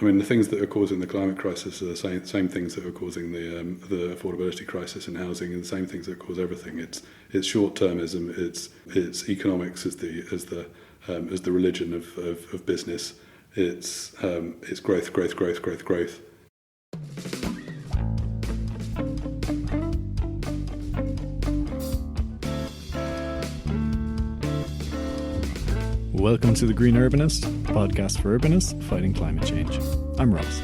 I mean, the things that are causing the climate crisis are the same things that are causing the affordability crisis in housing, and the same things that cause everything. It's short-termism. It's economics as the religion of business. It's growth. Welcome to The Green Urbanist, the podcast for urbanists fighting climate change. I'm Ross.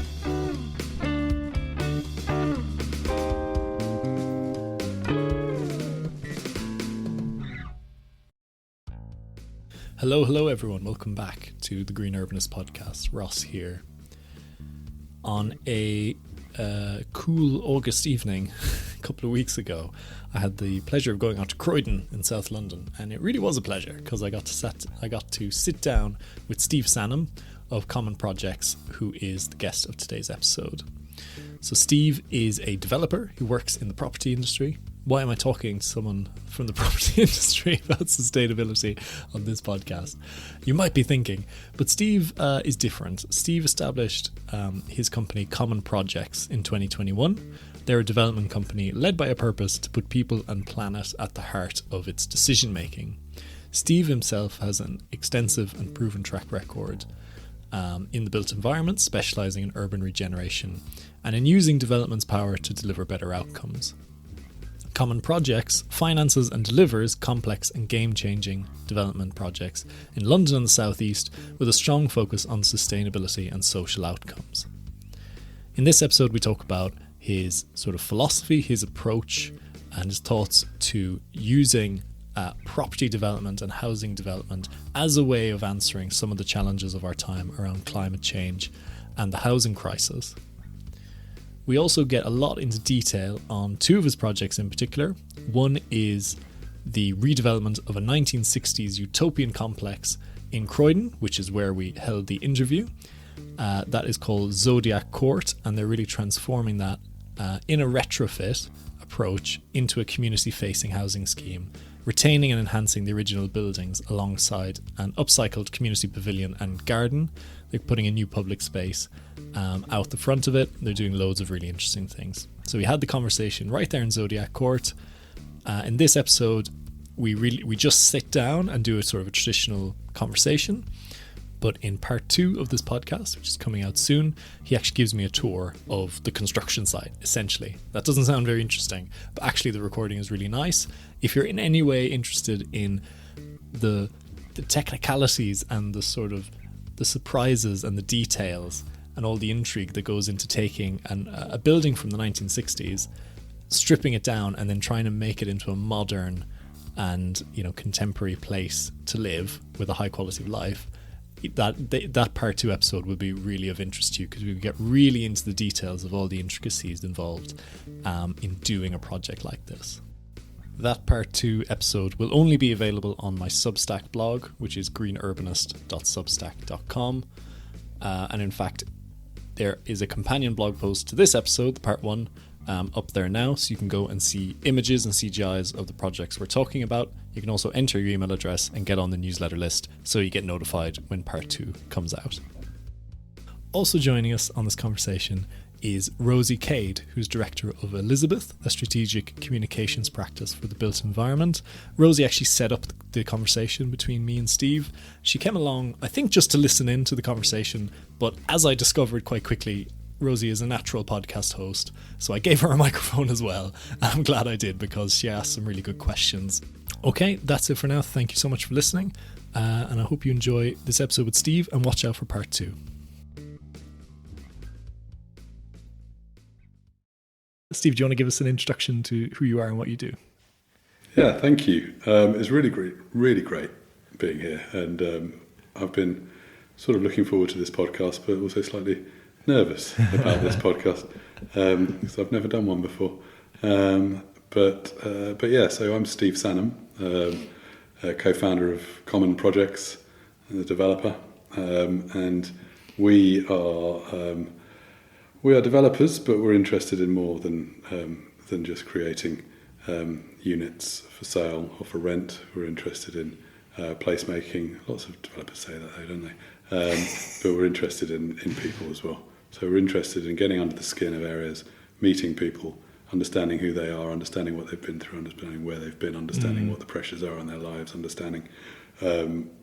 Hello everyone. Welcome back to The Green Urbanist podcast. Ross here. On a cool August evening a couple of weeks ago, I had the pleasure of going out to Croydon in South London, and it really was a pleasure because I got to sit down with Steve Sanham of Common Projects, who is the guest of today's episode. So Steve is a developer who works in the property industry. Why am I talking to someone from the property industry about sustainability on this podcast? You might be thinking, but Steve is different. Steve established his company Common Projects in 2021. They're a development company led by a purpose to put people and planet at the heart of its decision making. Steve himself has an extensive and proven track record in the built environment, specialising in urban regeneration and in using development's power to deliver better outcomes. Common Projects finances and delivers complex and game-changing development projects in London and the South East with a strong focus on sustainability and social outcomes. In this episode, we talk about his sort of philosophy, his approach, and his thoughts to using property development and housing development as a way of answering some of the challenges of our time around climate change and the housing crisis. We also get a lot into detail on two of his projects in particular. One is the redevelopment of a 1960s utopian complex in Croydon, which is where we held the interview. That is called Zodiac Court, and they're really transforming that in a retrofit approach into a community-facing housing scheme, retaining and enhancing the original buildings alongside an upcycled community pavilion and garden. They're putting a new public space out the front of it. They're doing loads of really interesting things. So we had the conversation right there in Zodiac Court. In this episode, we just sit down and do a sort of a traditional conversation. But in part 2 of this podcast, which is coming out soon, he actually gives me a tour of the construction site, essentially. That doesn't sound very interesting, but actually the recording is really nice. If you're in any way interested in the technicalities and the sort of the surprises and the details and all the intrigue that goes into taking a building from the 1960s, stripping it down and then trying to make it into a modern and, contemporary place to live with a high quality of life, that part 2 episode will be really of interest to you, because we get really into the details of all the intricacies involved in doing a project like this. That part 2 episode will only be available on my Substack blog, which is greenurbanist.substack.com. And in fact, there is a companion blog post to this episode, the part 1, up there now, so you can go and see images and CGIs of the projects we're talking about. You can also enter your email address and get on the newsletter list so you get notified when part 2 comes out. Also joining us on this conversation is Rosie Cade, who's director of Elizabeth, a strategic communications practice for the built environment. Rosie actually set up the conversation between me and Steve. She came along, I think, just to listen in to the conversation, but as I discovered quite quickly, Rosie is a natural podcast host, so I gave her a microphone as well. I'm glad I did, because she asked some really good questions. Okay, that's it for now. Thank you so much for listening, and I hope you enjoy this episode with Steve, and watch out for part 2. Steve, do you want to give us an introduction to who you are and what you do? Yeah, thank you. It's really great being here, and I've been sort of looking forward to this podcast, but also slightly nervous about this podcast because I've never done one before. But yeah, so I'm Steve Sanham, co-founder of Common Projects, and a developer, and we are developers, but we're interested in more than just creating units for sale or for rent. We're interested in placemaking. Lots of developers say that, though, don't they? but we're interested in people as well. So we're interested in getting under the skin of areas, meeting people, understanding who they are, understanding what they've been through, understanding where they've been, understanding what the pressures are on their lives, understanding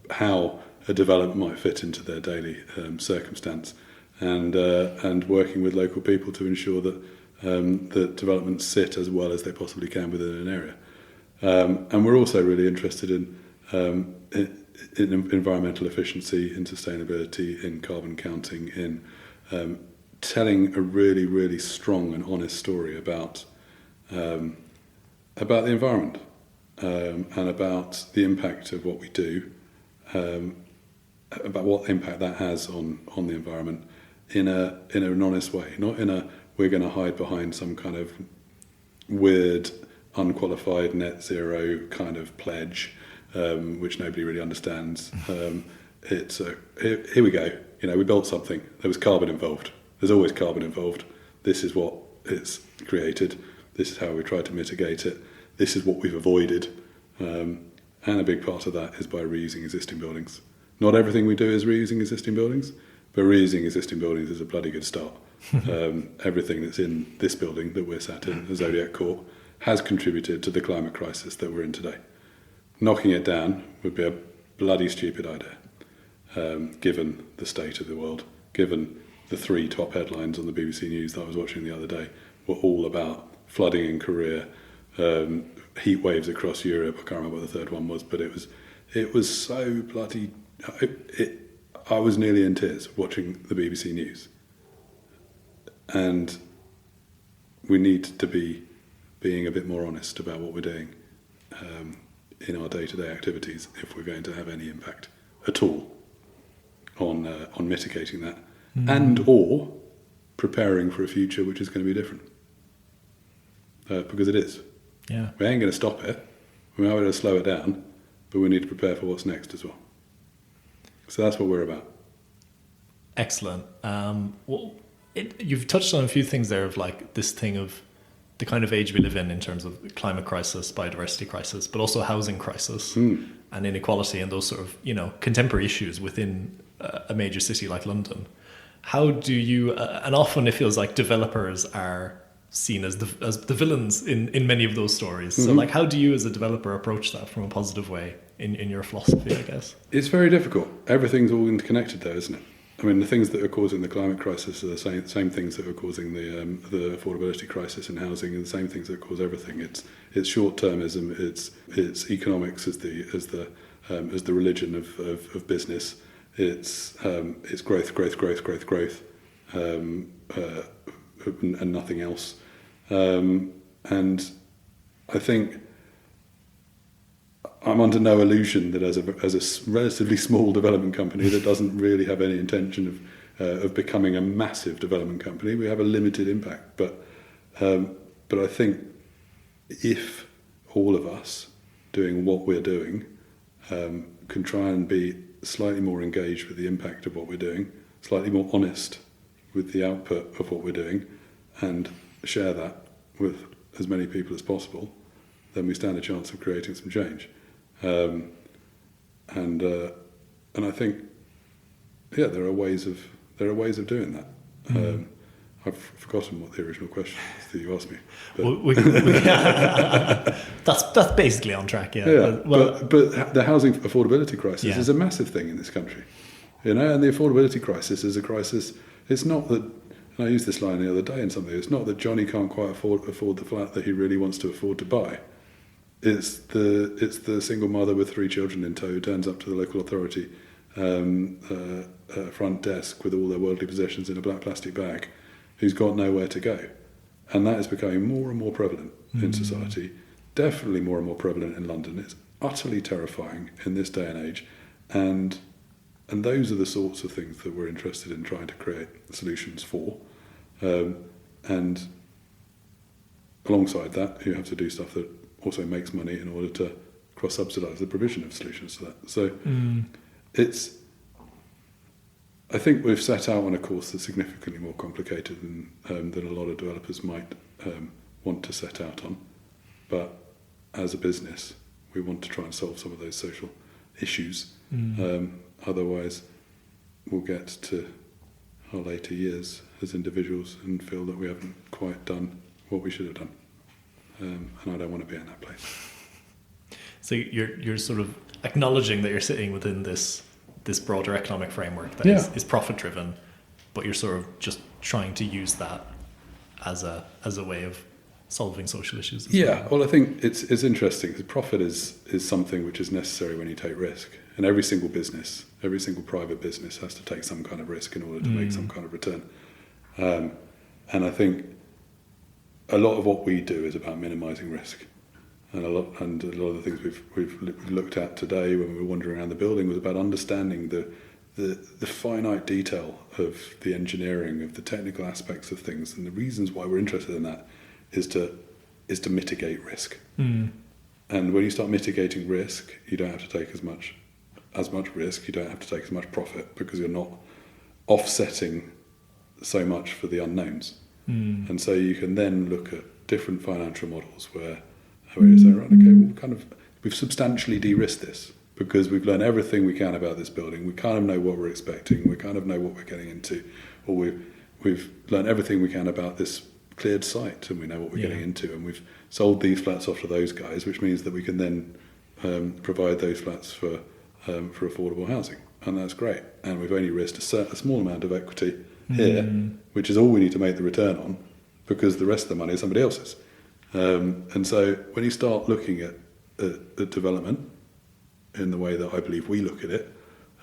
how a development might fit into their daily circumstance, and working with local people to ensure that that developments sit as well as they possibly can within an area. And we're also really interested in environmental efficiency, in sustainability, in carbon counting, in telling a really, really strong and honest story about the environment and about the impact of what we do, about what impact that has on the environment in an honest way, not in a we're going to hide behind some kind of weird, unqualified net zero kind of pledge, which nobody really understands. It's here we go. We built something. There was carbon involved. There's always carbon involved. This is what it's created. This is how we tried to mitigate it. This is what we've avoided. And a big part of that is by reusing existing buildings. Not everything we do is reusing existing buildings, but reusing existing buildings is a bloody good start. Everything that's in this building that we're sat in, the Zodiac Court, has contributed to the climate crisis that we're in today. Knocking it down would be a bloody stupid idea, given the state of the world, given the 3 top headlines on the BBC News that I was watching the other day were all about flooding in Korea, heat waves across Europe. I can't remember what the third one was, but it was so bloody... I was nearly in tears watching the BBC News. And we need to be being a bit more honest about what we're doing in our day-to-day activities if we're going to have any impact at all on mitigating that and or preparing for a future which is going to be different. Because it is. Yeah. We ain't going to stop it. We might be able to slow it down, but we need to prepare for what's next as well. So that's what we're about. Excellent. You've touched on a few things there of like this thing of the kind of age we live in terms of climate crisis, biodiversity crisis, but also housing crisis and inequality and those sort of, contemporary issues within a major city like London. How do you, and often it feels like developers are seen as the villains in many of those stories. So like, how do you as a developer approach that from a positive way in your philosophy, I guess? It's very difficult. Everything's all interconnected though, isn't it? I mean, the things that are causing the climate crisis are the same things that are causing the affordability crisis in housing, and the same things that cause everything. It's short-termism. It's economics as the religion of business. It's growth, and nothing else. And I think I'm under no illusion that as a relatively small development company that doesn't really have any intention of becoming a massive development company, we have a limited impact. But I think if all of us doing what we're doing can try and be slightly more engaged with the impact of what we're doing, slightly more honest with the output of what we're doing, and share that with as many people as possible, then we stand a chance of creating some change. And I think, there are ways of doing that. I've forgotten what the original question is that you asked me. That's basically on track. But the housing affordability crisis is a massive thing in this country, and the affordability crisis is a crisis. It's not that, and I used this line the other day in something. It's not that Johnny can't quite afford the flat that he really wants to afford to buy. It's the single mother with 3 children in tow who turns up to the local authority front desk with all their worldly possessions in a black plastic bag, who's got nowhere to go. And that is becoming more and more prevalent in society, definitely more and more prevalent in London. It's utterly terrifying in this day and age. And those are the sorts of things that we're interested in trying to create solutions for. And alongside that, you have to do stuff that also makes money in order to cross-subsidise the provision of solutions to that. So I think we've set out on a course that's significantly more complicated than a lot of developers might want to set out on. But as a business, we want to try and solve some of those social issues. Otherwise, we'll get to our later years as individuals and feel that we haven't quite done what we should have done. And I don't want to be in that place. So you're sort of acknowledging that you're sitting within this broader economic framework that is profit driven, but you're sort of just trying to use that as a way of solving social issues. Well, I think it's interesting because profit is something which is necessary when you take risk, and every single business, every single private business has to take some kind of risk in order to make some kind of return. And I think a lot of what we do is about minimising risk. And a lot of the things we've looked at today when we were wandering around the building was about understanding the finite detail of the engineering, of the technical aspects of things, and the reasons why we're interested in that is to mitigate risk. And when you start mitigating risk, you don't have to take as much risk, you don't have to take as much profit, because you're not offsetting so much for the unknowns. And so you can then look at different financial models where you say, right, okay, we've substantially de-risked this because we've learned everything we can about this building. We kind of know what we're expecting. We kind of know what we're getting into, or we've learned everything we can about this cleared site, and we know what we're getting into. And we've sold these flats off to those guys, which means that we can then provide those flats for affordable housing, and that's great. And we've only risked a small amount of equity here, which is all we need to make the return on, because the rest of the money is somebody else's. And so when you start looking at development in the way that I believe we look at it,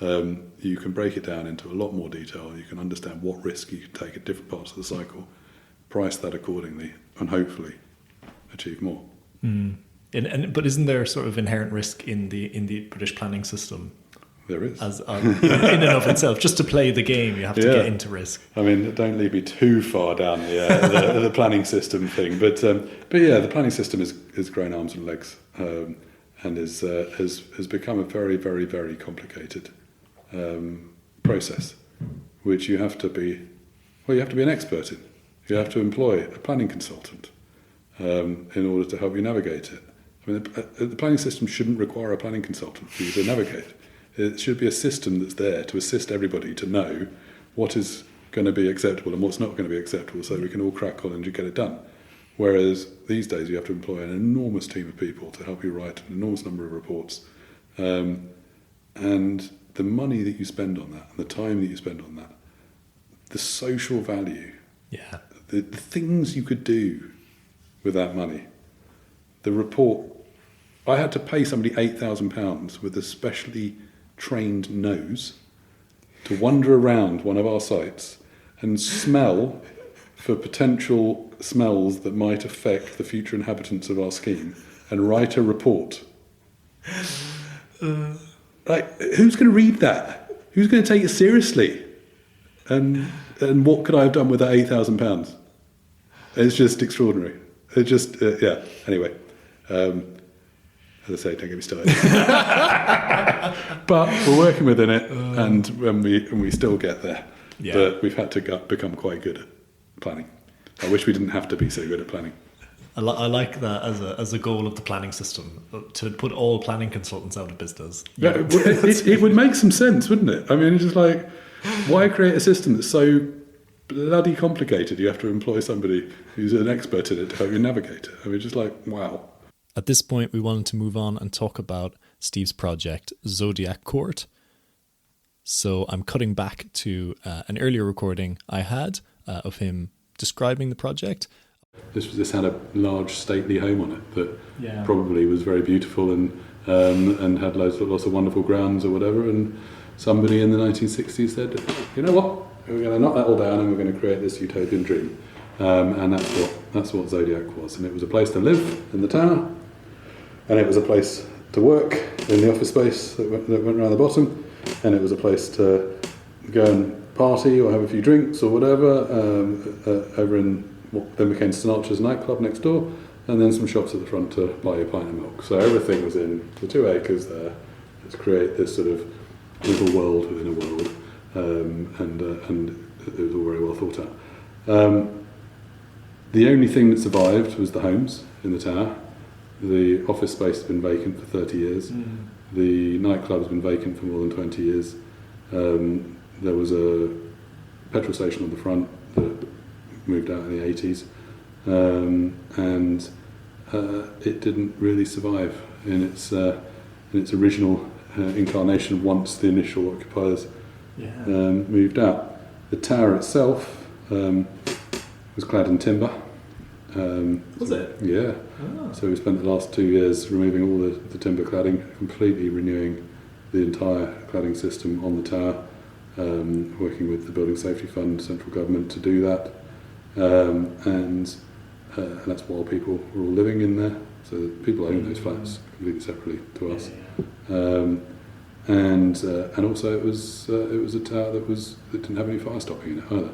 you can break it down into a lot more detail. You can understand what risk you can take at different parts of the cycle, price that accordingly, and hopefully achieve more. But isn't there sort of inherent risk in the British planning system? There is. As in and of itself, just to play the game, you have to get into risk. I mean, don't lead me too far down the planning system thing, but yeah, the planning system has grown arms and legs, and has become a very, very, very complicated process, which you have to be an expert in. You have to employ a planning consultant in order to help you navigate it. I mean, the planning system shouldn't require a planning consultant for you to navigate. It should be a system that's there to assist everybody to know what is going to be acceptable and what's not going to be acceptable, so we can all crack on and get it done. Whereas these days you have to employ an enormous team of people to help you write an enormous number of reports. And the money that you spend on that, and the time that you spend on that, the social value, the things you could do with that money. The report, I had to pay somebody £8,000 with a specially trained nose to wander around one of our sites and smell for potential smells that might affect the future inhabitants of our scheme and write a report. Like, who's going to read that? Who's going to take it seriously? And what could I have done with that £8,000? It's just extraordinary. It just Anyway. As I say, don't get me started. But we're working within it, and we still get there. Yeah. But we've had to become quite good at planning. I wish we didn't have to be so good at planning. I like that as a goal of the planning system, to put all planning consultants out of business. Yeah, it would make some sense, wouldn't it? I mean, it's just like, why create a system that's so bloody complicated? You have to employ somebody who's an expert in it to help you navigate it. I mean, just like, wow. At this point, we wanted to move on and talk about Steve's project, Zodiac Court. So I'm cutting back to an earlier recording I had of him describing the project. This had a large stately home on it that probably was very beautiful and had lots of wonderful grounds or whatever. And somebody in the 1960s said, you know what, we're going to knock that all down and we're going to create this utopian dream. And that's what Zodiac was. And it was a place to live in the tower. And it was a place to work in the office space that went around the bottom, and it was a place to go and party or have a few drinks or whatever over in what then became Sinatra's nightclub next door, and then some shops at the front to buy you a pint of milk. So everything was in the 2 acres there to create this sort of little world within a world, and it was all very well thought out. The only thing that survived was the homes in the tower. The office space has been vacant for 30 years. The nightclub has been vacant for more than 20 years. there was a petrol station on the front that moved out in the 80s, and it didn't really survive in its original incarnation once the initial occupiers moved out. The tower itself was clad in timber. Was it? Yeah. Oh. So we spent the last 2 years removing all the timber cladding, completely renewing the entire cladding system on the tower, working with the Building Safety Fund, central government to do that. And that's while people were all living in there. So the people own those flats completely separately to us. And also it was a tower that didn't have any fire stopping in it either.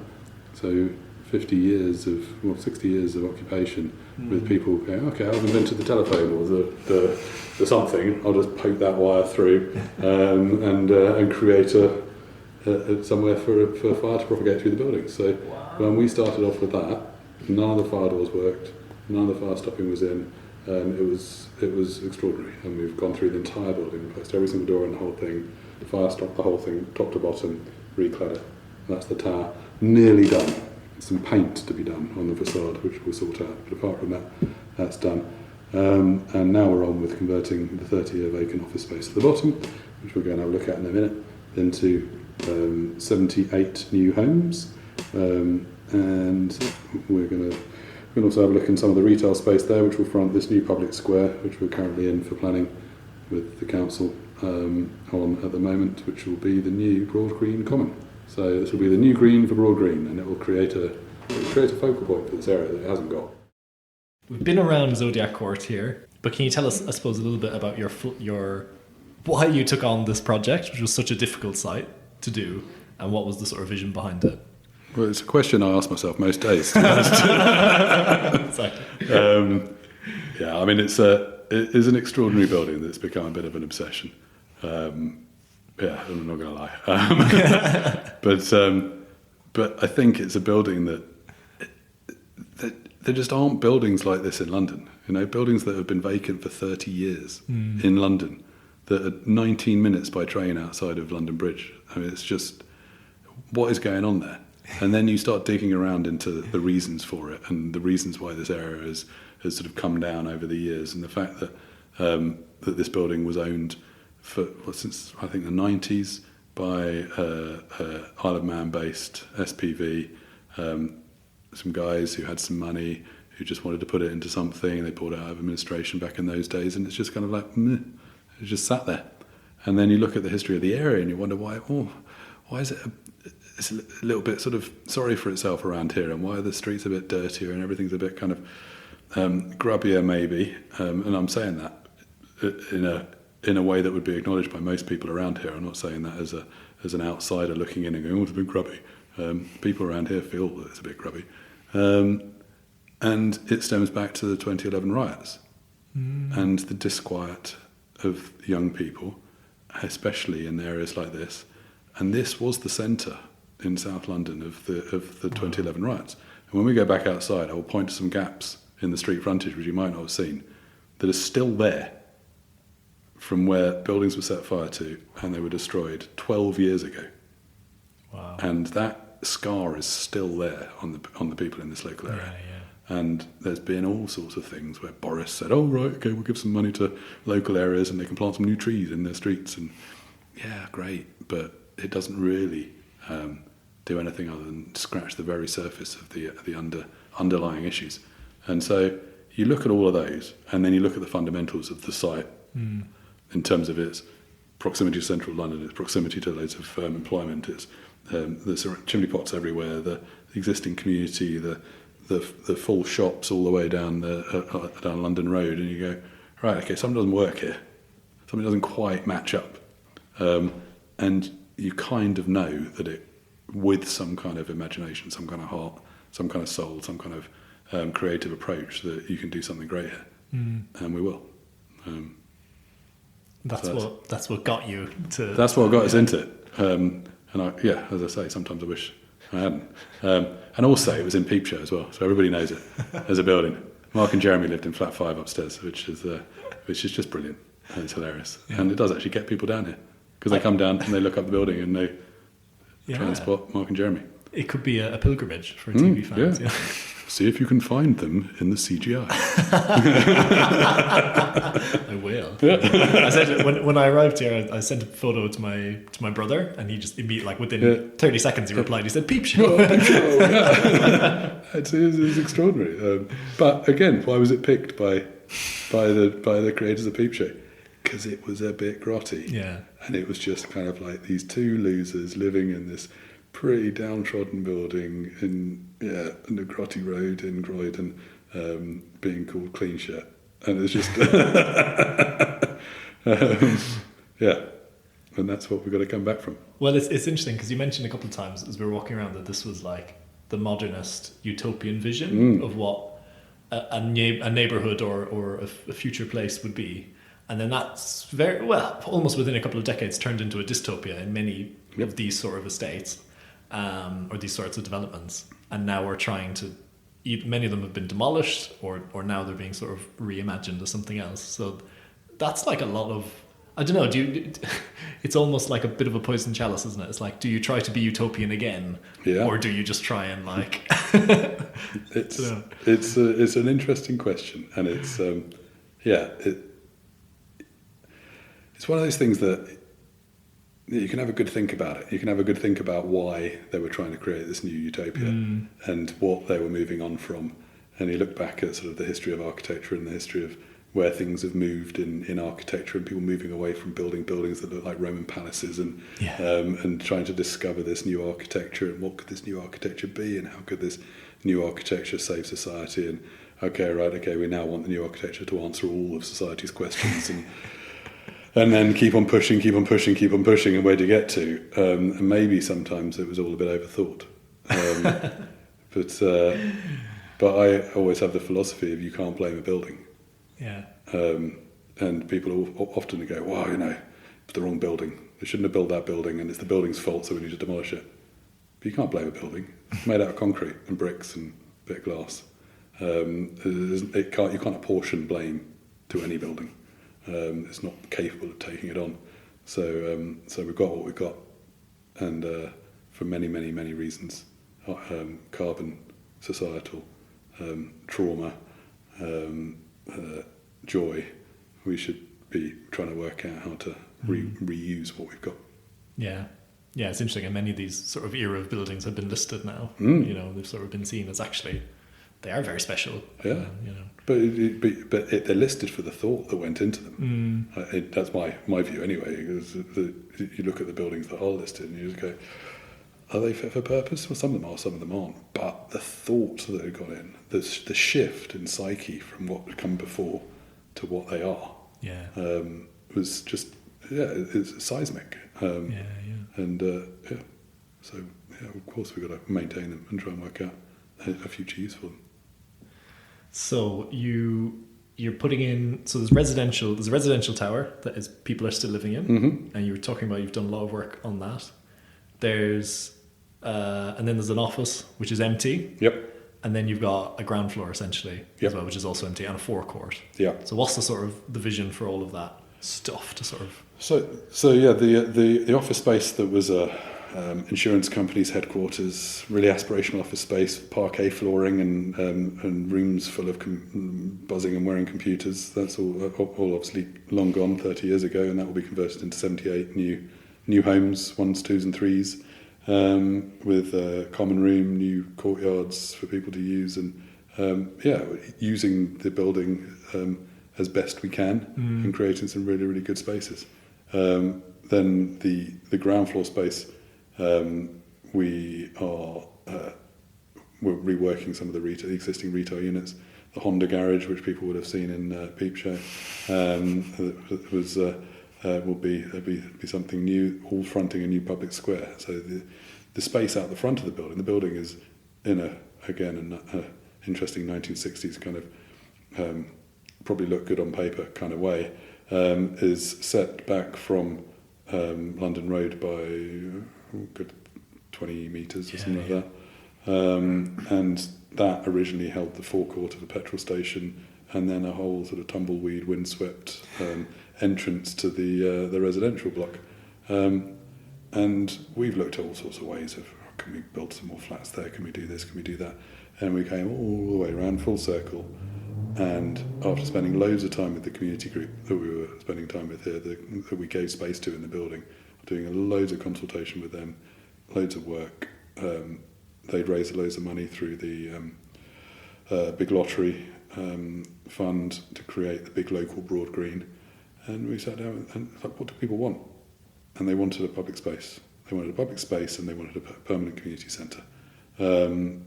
So 60 years of occupation with people going, okay, I've invented the telephone or the something, I'll just poke that wire through and create somewhere for fire to propagate through the building. So when we started off with that, none of the fire doors worked, none of the fire stopping was in. It was extraordinary, and we've gone through the entire building, replaced every single door in the whole thing, fire stopped the whole thing, top to bottom, reclad it. That's the tower, nearly done. Some paint to be done on the facade, which we'll sort out, but apart from that, that's done. And now we're on with converting the 30-year vacant office space at the bottom, which we're going to have a look at in a minute, into 78 new homes, and we're going to also have a look in some of the retail space there, which will front this new public square, which we're currently in for planning with the council on at the moment, which will be the new Broad Green Common. So this will be the new green for Broad Green, and it will create a focal point for this area that it hasn't got. We've been around Zodiac Court here, but can you tell us, I suppose, a little bit about your why you took on this project, which was such a difficult site to do, and what was the sort of vision behind it? Well, it's a question I ask myself most days, to be honest. Exactly. Yeah, I mean, it is an extraordinary building that's become a bit of an obsession. Yeah, I'm not going to lie. But I think it's a building that there just aren't buildings like this in London. You know, buildings that have been vacant for 30 years in London, that are 19 minutes by train outside of London Bridge. I mean, it's just, what is going on there? And then you start digging around into the reasons for it and the reasons why this area has sort of come down over the years, and the fact that that this building was owned since I think the 90s by Isle of Man based SPV, some guys who had some money who just wanted to put it into something. They pulled it out of administration back in those days, and it's just kind of like it just sat there. And then you look at the history of the area and you wonder why is it it's a little bit sort of sorry for itself around here, and why are the streets a bit dirtier and everything's a bit kind of grubbier maybe, and I'm saying that in a way that would be acknowledged by most people around here. I'm not saying that as an outsider looking in and going, oh, it's a bit grubby. People around here feel that it's a bit grubby. And it stems back to the 2011 riots and the disquiet of young people, especially in areas like this. And this was the centre in South London of the 2011 riots. And when we go back outside, I will point to some gaps in the street frontage, which you might not have seen, that are still there from where buildings were set fire to and they were destroyed 12 years ago. Wow. And that scar is still there on the people in this local area. Yeah. And there's been all sorts of things where Boris said, oh, right, okay, we'll give some money to local areas and they can plant some new trees in their streets. And yeah, great, but it doesn't really do anything other than scratch the very surface of the underlying issues. And so you look at all of those, and then you look at the fundamentals of the site in terms of its proximity to central London, its proximity to loads of employment, its the chimney pots everywhere, the existing community, the full shops all the way down London Road, and you go, right, okay, something doesn't work here, something doesn't quite match up, and you kind of know that it, with some kind of imagination, some kind of heart, some kind of soul, some kind of creative approach, that you can do something great here, and we will. That's what got you to. That's what got us into it. And as I say, sometimes I wish I hadn't. And also, it was in Peep Show as well, so everybody knows it as a building. Mark and Jeremy lived in flat 5 upstairs, which is just brilliant. And it's hilarious, and it does actually get people down here because they come down and they look up the building and try and spot Mark and Jeremy. It could be a pilgrimage for TV fans. Yeah. See if you can find them in the CGI. I will. Yeah. I said when I arrived here, I sent a photo to my brother, and he just immediately, like within 30 seconds, he replied. He said, "Peep show." Oh, peep show. Yeah. It was extraordinary. But again, why was it picked by the creators of Peep Show? Because it was a bit grotty. Yeah. And it was just kind of like these two losers living in this pretty downtrodden building in a grotty road in Croydon, being called Clean Shirt, and it's just and that's what we've got to come back from. Well, it's interesting because you mentioned a couple of times as we were walking around that this was like the modernist utopian vision of what a neighborhood or a future place would be, and then that's very well almost within a couple of decades turned into a dystopia in many of these sort of estates. Or these sorts of developments, and now we're trying to. Many of them have been demolished, or now they're being sort of reimagined as something else. So that's like a lot of. I don't know. It's almost like a bit of a poison chalice, isn't it? It's like, do you try to be utopian again, or do you just try and like? It's an interesting question, and it's it's one of those things that. You can have a good think about it. You can have a good think about why they were trying to create this new utopia and what they were moving on from. And you look back at sort of the history of architecture and the history of where things have moved in architecture, and people moving away from building buildings that look like Roman palaces and trying to discover this new architecture and what could this new architecture be and how could this new architecture save society. And we now want the new architecture to answer all of society's questions and then keep on pushing, and where do you get to? And maybe sometimes it was all a bit overthought. But I always have the philosophy of you can't blame a building. Yeah. And people often go, well, it's the wrong building. They shouldn't have built that building, and it's the building's fault, so we need to demolish it. But you can't blame a building. It's made out of concrete and bricks and a bit of glass. You can't apportion blame to any building. It's not capable of taking it on. So we've got what we've got, and for many, many, many reasons, carbon, societal, trauma, joy, we should be trying to work out how to reuse what we've got. Yeah, it's interesting, and many of these sort of era of buildings have been listed now. They've sort of been seen as actually they are very special. Yeah, but they're listed for the thought that went into them. That's my view anyway. Because you look at the buildings that are listed, and you just go, are they fit for purpose? Well, some of them are, some of them aren't. But the thought that had gone in, the shift in psyche from what had come before to what they are, was just it's seismic. And so of course we've got to maintain them and try and work out a future use for them. So you're putting in, so there's a residential tower that is people are still living in, and you were talking about you've done a lot of work on that. There's and then there's an office which is empty. Yep. And then you've got a ground floor essentially as well, which is also empty, and a forecourt. Yeah. So what's the sort of the vision for all of that stuff to sort of? So yeah, the office space that was a insurance company's headquarters, really aspirational office space, parquet flooring and rooms full of buzzing and whirring computers. That's all obviously long gone 30 years ago, and that will be converted into 78 new homes, 1s, 2s and 3s, with a common room, new courtyards for people to use, and using the building as best we can and creating some really, really good spaces. Then the ground floor space, we're reworking some of the existing retail units. The Honda garage, which people would have seen in Peep Show, will be something new, all fronting a new public square. So the space out the front of the building is in an interesting 1960s kind of probably look good on paper kind of way, is set back from London Road by good 20 metres or something like that. And that originally held the forecourt of the petrol station, and then a whole sort of tumbleweed, windswept entrance to the residential block. And we've looked at all sorts of ways of, can we build some more flats there? Can we do this? Can we do that? And we came all the way around, full circle. And after spending loads of time with the community group that we were spending time with here, that we gave space to in the building, doing loads of consultation with them, loads of work. They'd raised loads of money through the big lottery fund to create the big local broad green. And we sat down and like, what do people want? And they wanted a public space. They wanted a public space and they wanted a permanent community centre. And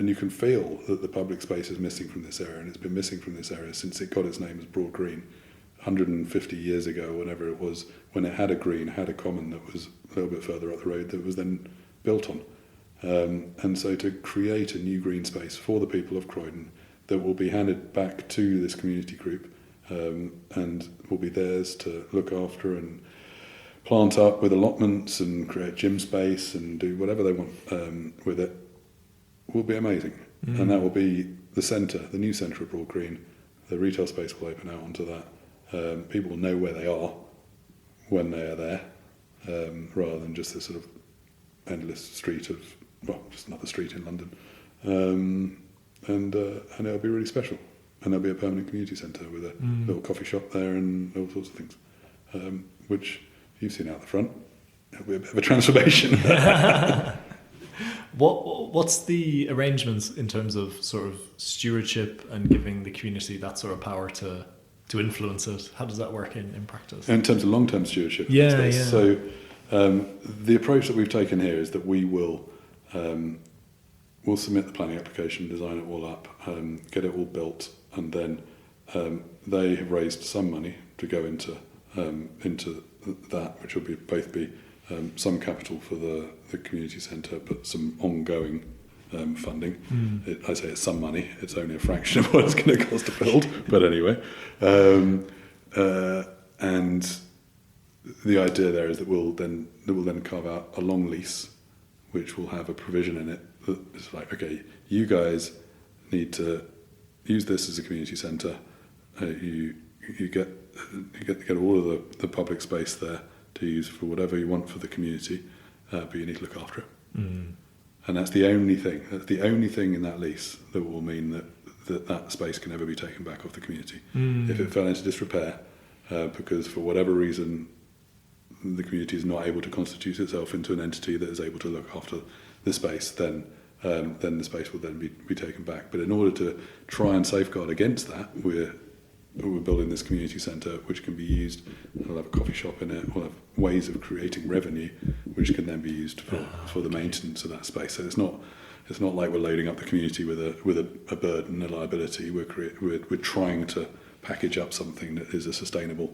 you can feel that the public space is missing from this area, and it's been missing from this area since it got its name as Broad Green 150 years ago, whenever it was, when it had a green, had a common that was a little bit further up the road that was then built on. And so to create a new green space for the people of Croydon that will be handed back to this community group and will be theirs to look after and plant up with allotments and create gym space and do whatever they want with it, will be amazing. And that will be the centre, the new centre of Broad Green. The retail space will open out onto that. People will know where they are when they are there, rather than just this sort of endless street of, well, just another street in London. And it'll be really special. And there'll be a permanent community centre with a little coffee shop there and all sorts of things, which you've seen out the front. It'll be a bit of a transformation. What's the arrangements in terms of sort of stewardship and giving the community that sort of power to influence it? How does that work in practice? In terms of long-term stewardship. Yeah. So the approach that we've taken here is that we will we'll submit the planning application, design it all up, get it all built, and then they have raised some money to go into that, which will both be some capital for the community centre, but some ongoing funding. I say it's some money, it's only a fraction of what it's going to cost to build, but anyway. And the idea there is that we'll then carve out a long lease, which will have a provision in it that is like, okay, you guys need to use this as a community centre. You get all of the public space there to use for whatever you want for the community, but you need to look after it. And that's the only thing. That's the only thing in that lease that will mean that space can never be taken back off the community. If it fell into disrepair, because for whatever reason the community is not able to constitute itself into an entity that is able to look after the space, then the space will then be taken back. But in order to try and safeguard against that, we're building this community centre which can be used. We'll have a coffee shop in it. We'll have ways of creating revenue which can then be used for the maintenance of that space. So it's not like we're loading up the community with a burden, a liability. We're trying to package up something that is a sustainable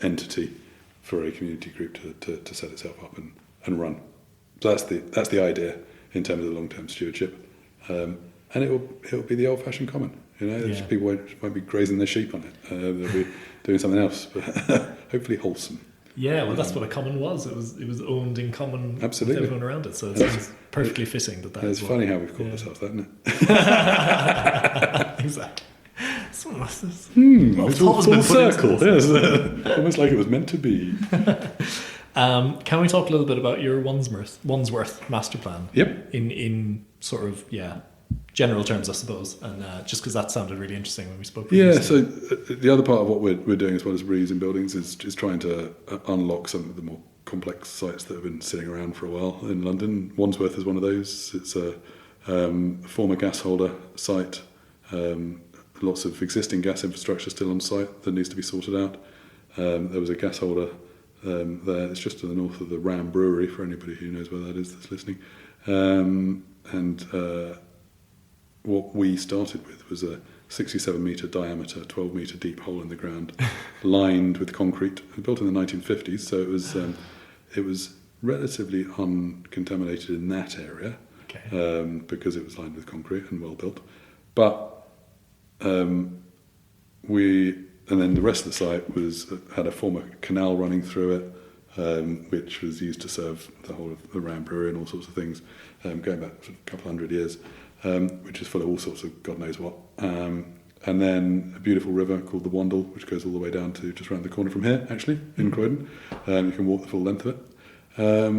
entity for a community group to set itself up and run. So that's the idea in terms of long-term stewardship, and it will be the old-fashioned common. People won't be grazing their sheep on it. They'll be doing something else, but hopefully wholesome. Yeah, well, that's what a common was. It was owned in common Absolutely. with everyone around it. So it's perfectly fitting that. It's funny how we've called ourselves that, isn't it? Exactly. It's all full circle. Yes, almost like it was meant to be. Can we talk a little bit about your Wandsworth master plan? Yep. In sort of general terms, I suppose, and just because that sounded really interesting when we spoke. Yeah. So the other part of what we're doing as well as reusing buildings is trying to unlock some of the more complex sites that have been sitting around for a while in London. Wandsworth is one of those. It's a former gas holder site. Lots of existing gas infrastructure still on site that needs to be sorted out. There was a gas holder there. It's just to the north of the Ram Brewery, for anybody who knows where that is that's listening. What we started with was a 67-metre diameter, 12-metre deep hole in the ground, lined with concrete, built in the 1950s. So it was relatively uncontaminated in that area, because it was lined with concrete and well built. But and then the rest of the site had a former canal running through it, which was used to serve the whole of the Ram Brewery and all sorts of things, going back a couple hundred years, which is full of all sorts of God knows what. And then a beautiful river called the Wandle, which goes all the way down to just around the corner from here, actually, in Croydon. You can walk the full length of it. So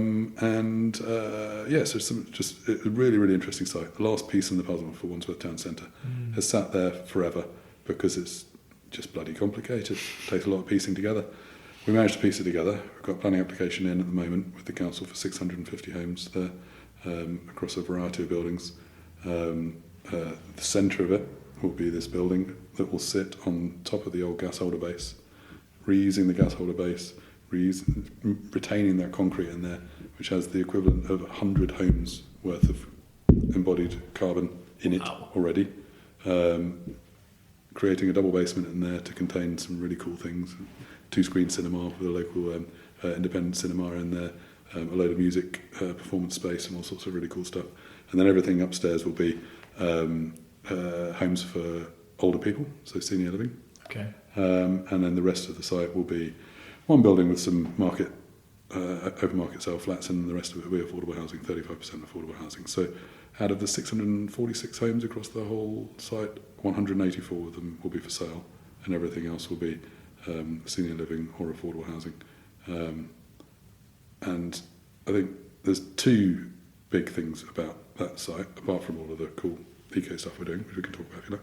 just a really, really interesting site. The last piece in the puzzle for Wandsworth Town Centre has sat there forever because it's just bloody complicated. It takes a lot of piecing together. We managed to piece it together. We've got a planning application in at the moment with the council for 650 homes there across a variety of buildings. The centre of it will be this building that will sit on top of the old gas holder base, reusing the gas holder base, retaining that concrete in there, which has the equivalent of 100 homes worth of embodied carbon in it already. Creating a double basement in there to contain some really cool things. 2-screen cinema for the local independent cinema in there, a load of music performance space and all sorts of really cool stuff. And then everything upstairs will be homes for older people, so senior living. Okay. And then the rest of the site will be one building with some open market sale flats, and the rest of it will be affordable housing, 35% affordable housing. So out of the 646 homes across the whole site, 184 of them will be for sale, and everything else will be senior living or affordable housing. And I think there's two big things about that site, apart from all of the cool eco stuff we're doing, which we can talk about if you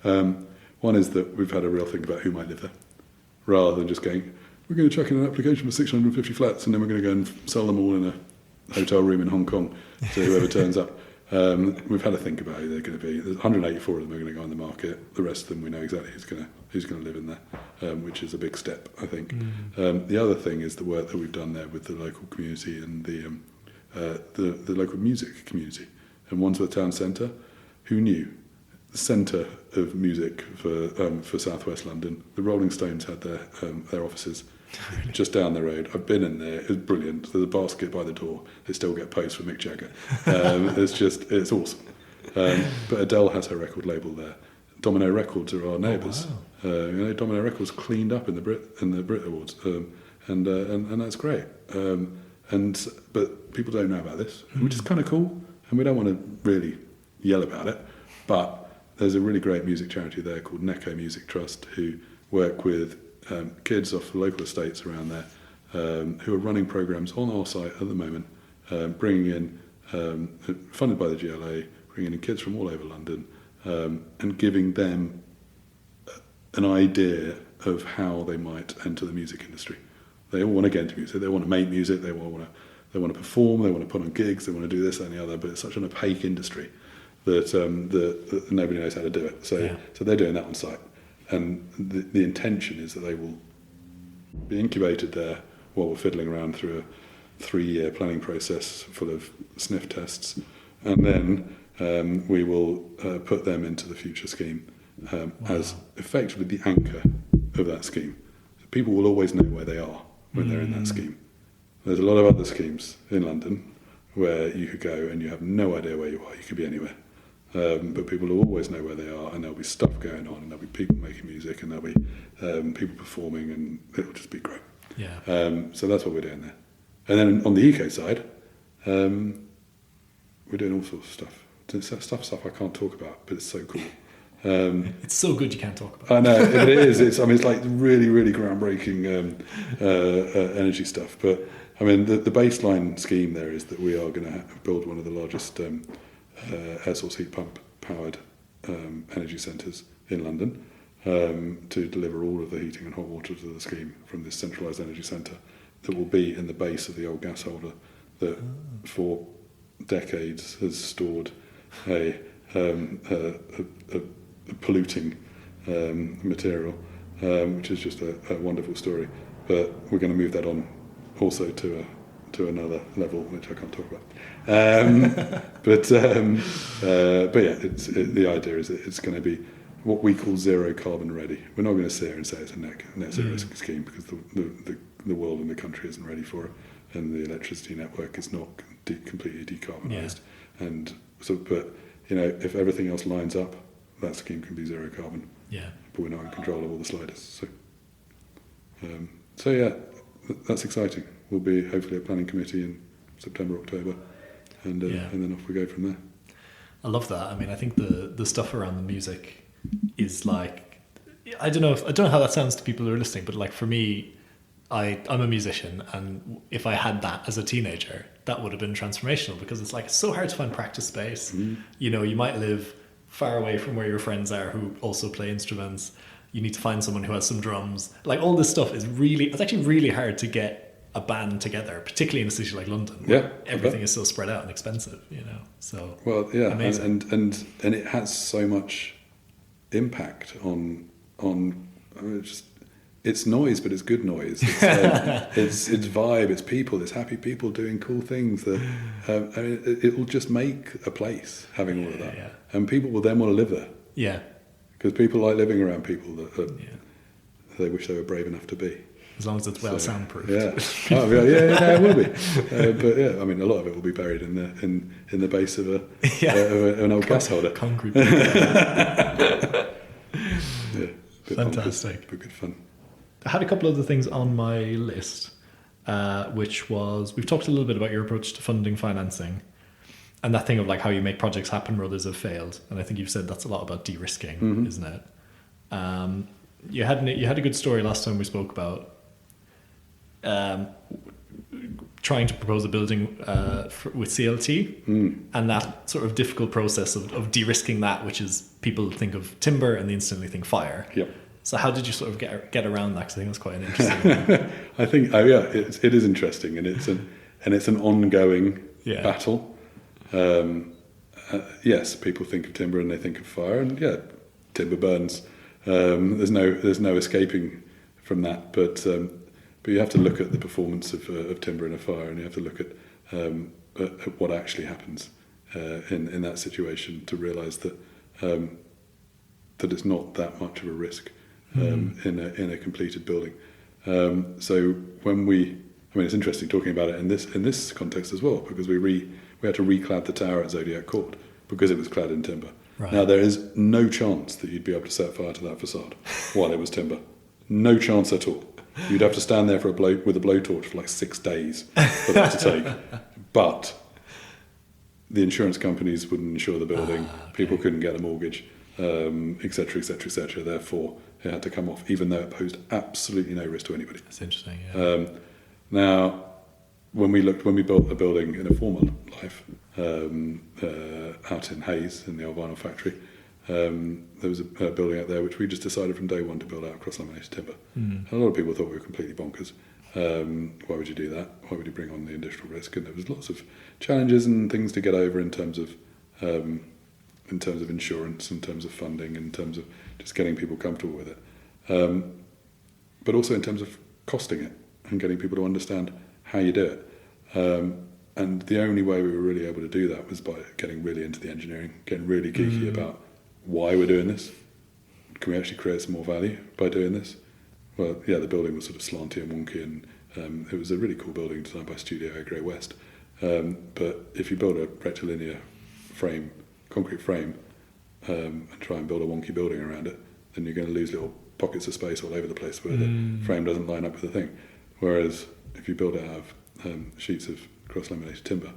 like. One is that we've had a real think about who might live there, rather than just going, we're going to chuck in an application for 650 flats and then we're going to go and sell them all in a hotel room in Hong Kong to whoever turns up. We've had a think about who they're going to be. There's 184 of them are going to go on the market. The rest of them we know exactly who's going to live in there, which is a big step, I think. The other thing is the work that we've done there with the local community and the local music community. And Wandsworth Town Centre, who knew? The centre of music for South West London. The Rolling Stones had their offices just down the road. I've been in there. It's brilliant. There's a basket by the door. They still get posts for Mick Jagger. It's awesome. But Adele has her record label there. Domino Records are our neighbours. Oh, wow. Domino Records cleaned up in the Brit Awards, and that's great. But people don't know about this, which is kind of cool, and we don't want to really yell about it. But there's a really great music charity there called Neco Music Trust, who work with kids off the local estates around there, who are running programs on our site at the moment, bringing in, funded by the GLA, bringing in kids from all over London, and giving them an idea of how they might enter the music industry. They all want to get into music. They want to make music. They want to perform. They want to put on gigs. They want to do this, that, and the other. But it's such an opaque industry that nobody knows how to do it. So they're doing that on site. And the intention is that they will be incubated there while we're fiddling around through a 3-year planning process full of sniff tests. And then we will put them into the future scheme as effectively the anchor of that scheme. So people will always know where they are when they're in that scheme. There's a lot of other schemes in London where you could go and you have no idea where you are. You could be anywhere. But people will always know where they are, and there'll be stuff going on, and there'll be people making music, and there'll be people performing, and it'll just be great. Yeah. So that's what we're doing there. And then on the eco side, we're doing all sorts of stuff. It's stuff I can't talk about, but it's so cool. It's so good you can't talk about it. I know, it is. It's like really, really groundbreaking energy stuff. But I mean, the baseline scheme there is that we are going to build one of the largest air source heat pump powered energy centres in London to deliver all of the heating and hot water to the scheme from this centralised energy centre that will be in the base of the old gas holder that for decades has stored a polluting material, which is just a wonderful story. But we're going to move that on also to another level, which I can't talk about. But yeah, the idea is that it's going to be what we call zero carbon ready. We're not going to sit here and say it's a net zero scheme, because the world and the country isn't ready for it, and the electricity network is not completely decarbonised. Yeah. And so, but if everything else lines up, that scheme can be zero carbon. Yeah. But we're not in control of all the sliders. So yeah, that's exciting. We'll be hopefully a planning committee in September, October, and then off we go from there. I love that. I mean, I think the stuff around the music is like, I don't know how that sounds to people who are listening, but like for me, I'm a musician, and if I had that as a teenager, that would have been transformational, because it's like, it's so hard to find practice space. You know, you might live far away from where your friends are who also play instruments. You need to find someone who has some drums. Like, all this stuff it's actually really hard to get a band together, particularly in a city like London, where everything is so spread out and expensive, you know. So amazing. and it has so much impact on it's noise, but it's good noise. It's vibe, it's people, it's happy people doing cool things. That it will just make a place having all of that, and people will then want to live there. Yeah, because people like living around people that they wish they were brave enough to be. As long as it's well soundproofed. It will be. But yeah, I mean, a lot of it will be buried in the base of an old gas holder. Concrete. Fantastic. But good fun. I had a couple of other things on my list, which was, we've talked a little bit about your approach to funding, financing, and that thing of like how you make projects happen where others have failed. And I think you've said that's a lot about de-risking, isn't it? You had a good story last time we spoke about trying to propose a building with CLT, and that sort of difficult process of de-risking that, which is people think of timber and they instantly think fire. Yep. So how did you sort of get around that? Because I think that's quite an interesting I think it is interesting, and it's an ongoing battle. Yes, people think of timber and they think of fire, and timber burns. There's no escaping from that, but you have to look at the performance of timber in a fire, and you have to look at what actually happens in that situation to realise that it's not that much of a risk in a completed building. So it's interesting talking about it in this context as well, because we had to reclad the tower at Zodiac Court because it was clad in timber. Right. Now, there is no chance that you'd be able to set fire to that facade while it was timber. No chance at all. You'd have to stand there with a blowtorch for like 6 days for that to take. But the insurance companies wouldn't insure the building. People couldn't get a mortgage, et cetera, et cetera, et cetera. Therefore, it had to come off, even though it posed absolutely no risk to anybody. That's interesting, yeah. Now, when we built a building in a former life, out in Hayes, in the old vinyl factory, there was a building out there which we just decided from day one to build out of cross-laminated timber. And a lot of people thought we were completely bonkers. Why would you do that? Why would you bring on the additional risk? And there was lots of challenges and things to get over in terms of insurance, in terms of funding, in terms of just getting people comfortable with it, but also in terms of costing it and getting people to understand how you do it. And the only way we were really able to do that was by getting really into the engineering, getting really geeky about why we're doing this. Can we actually create some more value by doing this? Well, the building was sort of slanty and wonky, and it was a really cool building designed by Studio A Grey West. But if you build a rectilinear frame, concrete frame, and try and build a wonky building around it, then you're going to lose little pockets of space all over the place where the frame doesn't line up with the thing. Whereas if you build it out of sheets of cross-laminated timber,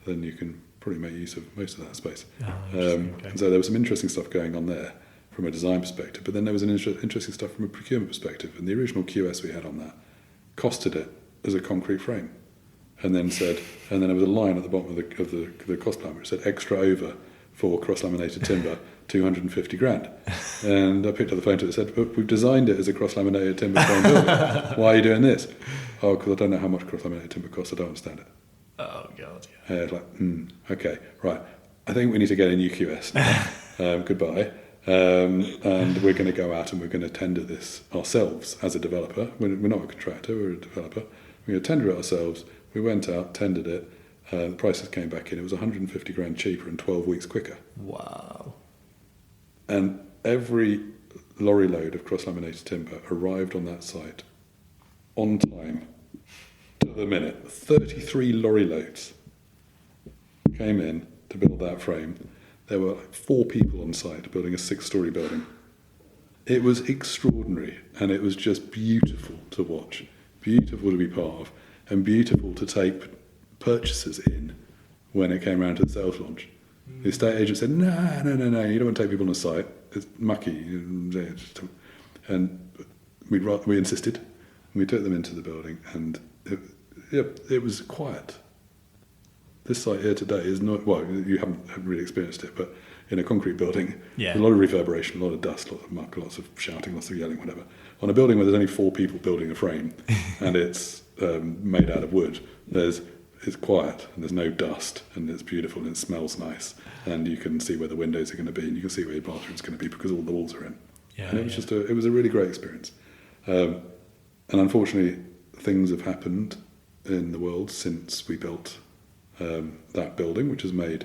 then you can probably make use of most of that space. And so there was some interesting stuff going on there from a design perspective, but then there was an interesting stuff from a procurement perspective, and the original QS we had on that costed it as a concrete frame, and then there was a line at the bottom of the cost plan which said extra over for cross-laminated timber, 250 grand. And I picked up the phone to it and said, but we've designed it as a cross-laminated timber frame building. Why are you doing this? Oh, because I don't know how much cross-laminated timber costs, I don't understand it. Oh, God, It's like, okay, right. I think we need to get a new QS now. Goodbye. And we're going to go out and we're going to tender this ourselves as a developer. We're not a contractor, we're a developer. We're going to tender it ourselves. We went out, tendered it. The prices came back in. It was 150 grand cheaper and 12 weeks quicker. Wow. And every lorry load of cross-laminated timber arrived on that site on time, to the minute. 33 lorry loads came in to build that frame. There were 4 people on site building a 6-storey building. It was extraordinary, and it was just beautiful to watch, beautiful to be part of, and beautiful to take purchases in when it came around to the sales launch. The estate agent said, no, you don't want to take people on a site, it's mucky. And we insisted, we took them into the building, and it was quiet. This site here today is not, well, you haven't really experienced it, but in a concrete building, Yeah. a lot of reverberation, a lot of dust, lots of muck, lots of shouting, lots of yelling, whatever. On a building where there's only 4 people building a frame and it's made out of wood, it's quiet and there's no dust and it's beautiful and it smells nice and you can see where the windows are going to be and you can see where your bathroom's going to be because all the walls are in. Yeah, and it was it was a really great experience. And unfortunately, things have happened in the world since we built that building, which has made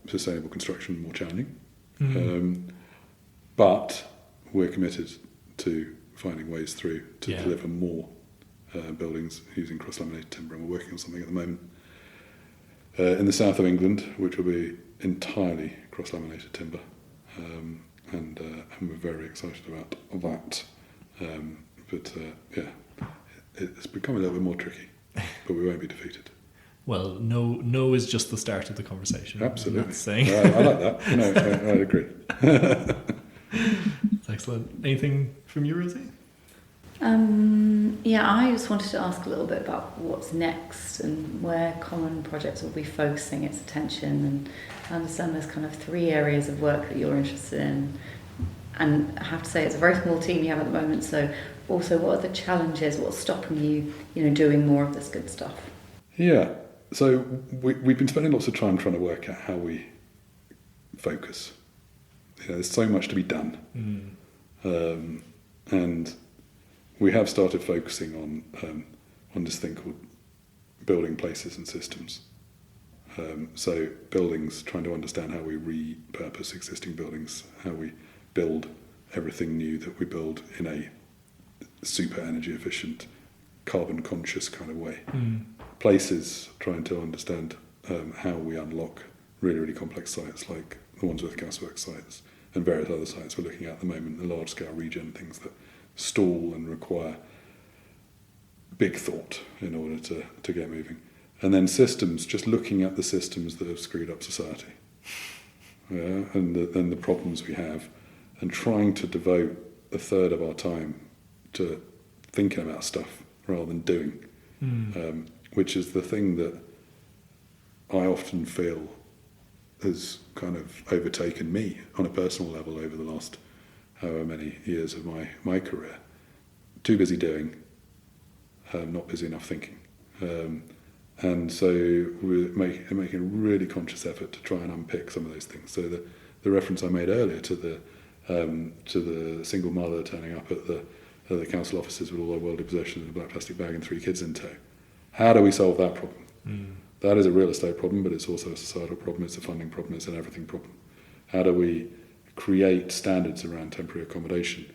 sustainable construction more challenging. But we're committed to finding ways through to deliver more buildings using cross-laminated timber, and we're working on something at the moment in the south of England, which will be entirely cross-laminated timber, and we're very excited about that. It's become a little bit more tricky, but we won't be defeated. Well, no is just the start of the conversation. Absolutely. Saying. I like that. No, I agree. That's excellent. Anything from you, Rosie? I just wanted to ask a little bit about what's next and where Common Projects will be focusing its attention. And I understand there's kind of 3 areas of work that you're interested in. And I have to say, it's a very small team you have at the moment. So also, what are the challenges? What's stopping you, doing more of this good stuff? Yeah. So we've been spending lots of time trying to work out how we focus. There's so much to be done. And we have started focusing on this thing called building places and systems. So buildings, trying to understand how we repurpose existing buildings, how we build everything new that we build in a super energy efficient, carbon conscious kind of way. Places, trying to understand how we unlock really, really complex sites like the Wandsworth gasworks sites and various other sites we're looking at the moment, the large scale regen things that stall and require big thought in order to get moving. And then systems, just looking at the systems that have screwed up society, and the problems we have, and trying to devote a third of our time to thinking about stuff rather than doing, which is the thing that I often feel has kind of overtaken me on a personal level over the last however many years of my career. Too busy doing, not busy enough thinking. And so we're making a really conscious effort to try and unpick some of those things. So the reference I made earlier to the single mother turning up at the council offices with all their worldly possessions in a black plastic bag and 3 kids in tow. How do we solve that problem? That is a real estate problem, but it's also a societal problem, it's a funding problem, it's an everything problem. How do we create standards around temporary accommodation,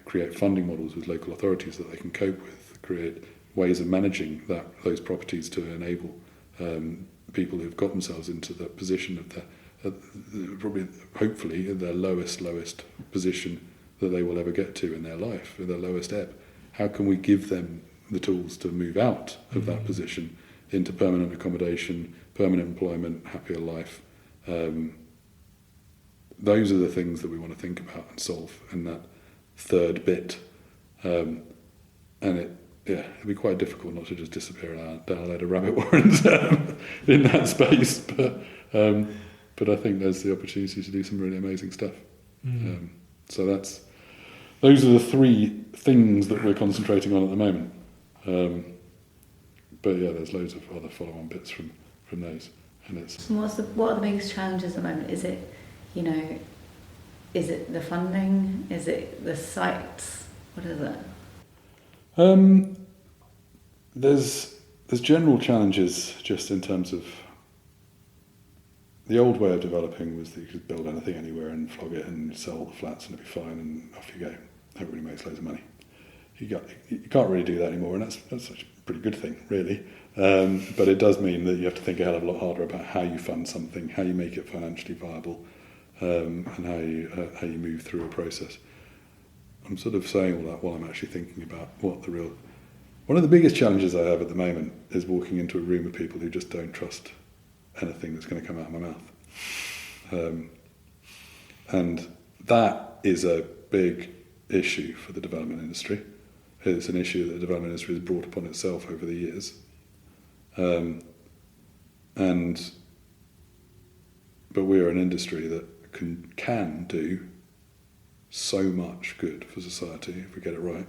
create funding models with local authorities that they can cope with, create ways of managing those properties to enable people who've got themselves into the position of probably, hopefully, their lowest position that they will ever get to in their life, their lowest ebb. How can we give them the tools to move out of that position into permanent accommodation, permanent employment, happier life? Those are the things that we want to think about and solve in that third bit. And it'd be quite difficult not to just disappear down a load of rabbit warrens in that space. But I think there's the opportunity to do some really amazing stuff. So those are the 3 things that we're concentrating on at the moment. But there's loads of other follow-on bits from those. And it's what are the biggest challenges at the moment? Is it, is it the funding? Is it the sites? What is it? There's general challenges just in terms of the old way of developing was that you could build anything anywhere and flog it and sell all the flats and it'd be fine and off you go. Everybody makes loads of money. You can't really do that anymore, and that's such a pretty good thing, really. But it does mean that you have to think a hell of a lot harder about how you fund something, how you make it financially viable, and how you move through a process. I'm sort of saying all that while I'm actually thinking about one of the biggest challenges I have at the moment is walking into a room of people who just don't trust anything that's going to come out of my mouth. And that is a big issue for the development industry. It's an issue that the development industry has brought upon itself over the years. But we're an industry that can do so much good for society if we get it right.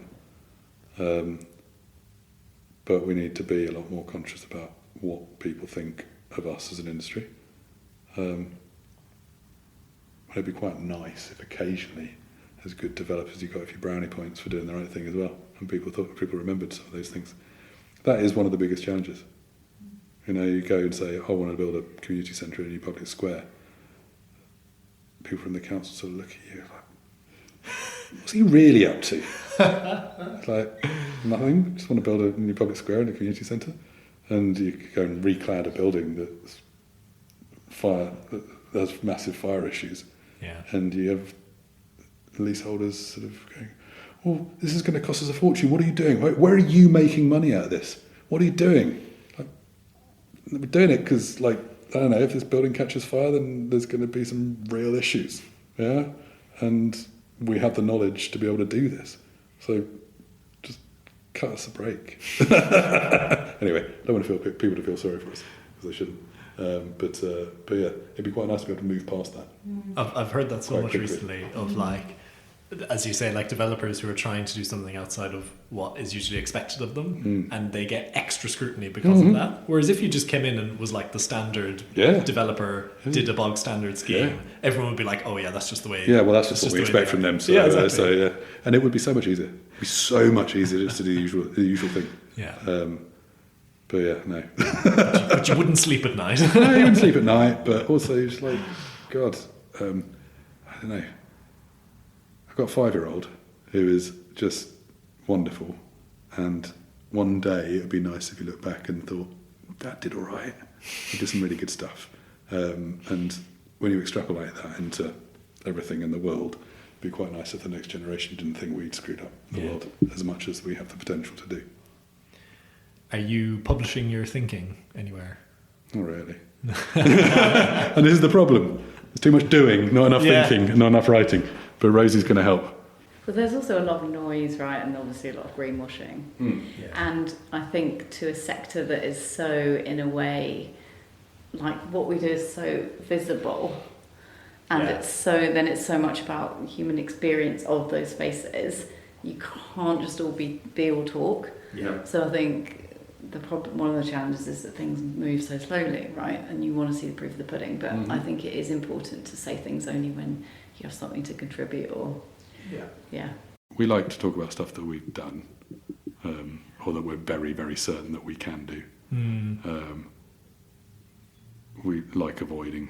But we need to be a lot more conscious about what people think of us as an industry. It'd be quite nice if occasionally, as good developers, you got a few brownie points for doing the right thing as well, and people remembered some of those things. That is one of the biggest challenges. You know, you go and say, I want to build a community centre in a new public square. People from the council sort of look at you like, what's he really up to? It's like, nothing, just want to build a new public square in a community centre. And you go and reclad a building that has massive fire issues. Yeah. And you have leaseholders sort of going, well, this is going to cost us a fortune. What are you doing? Where are you making money out of this? What are you doing? Like, we're doing it because, like, I don't know, if this building catches fire, then there's going to be some real issues. Yeah? And we have the knowledge to be able to do this. So just cut us a break. Anyway, I don't want people to feel sorry for us, because they shouldn't. But yeah, it'd be quite nice to be able to move past that. I've heard that so Quite much quickly. recently of like, as you say, like developers who are trying to do something outside of what is usually expected of them, and they get extra scrutiny because of that. Whereas if you just came in and was like the standard developer, did a bog standard scheme, everyone would be like, oh yeah, that's just the way. Yeah, well, that's just what we expect from them. So, yeah, exactly. So yeah, and it would be so much easier. It'd be so much easier just to do the usual thing. Yeah. But yeah, no. But you wouldn't sleep at night. No, you wouldn't sleep at night, but also you're just like, God, I don't know. I've got a 5-year-old who is just wonderful, and one day it would be nice if you look back and thought, Dad did all right. He did some really good stuff. And when you extrapolate that into everything in the world, it'd be quite nice if the next generation didn't think we'd screwed up the world as much as we have the potential to do. Are you publishing your thinking anywhere? Not really. And this is the problem. There's too much doing, not enough thinking, not enough writing. But Rosie's going to help. But there's also a lot of noise, right, and obviously a lot of greenwashing. And I think to a sector that is so, in a way, like what we do is so visible, and it's so much about human experience of those spaces. You can't just all be all talk. Yeah. So I think one of the challenges is that things move so slowly, right? And you want to see the proof of the pudding, but I think it is important to say things only when you have something to contribute or... Yeah. We like to talk about stuff that we've done, or that we're very, very certain that we can do. We like avoiding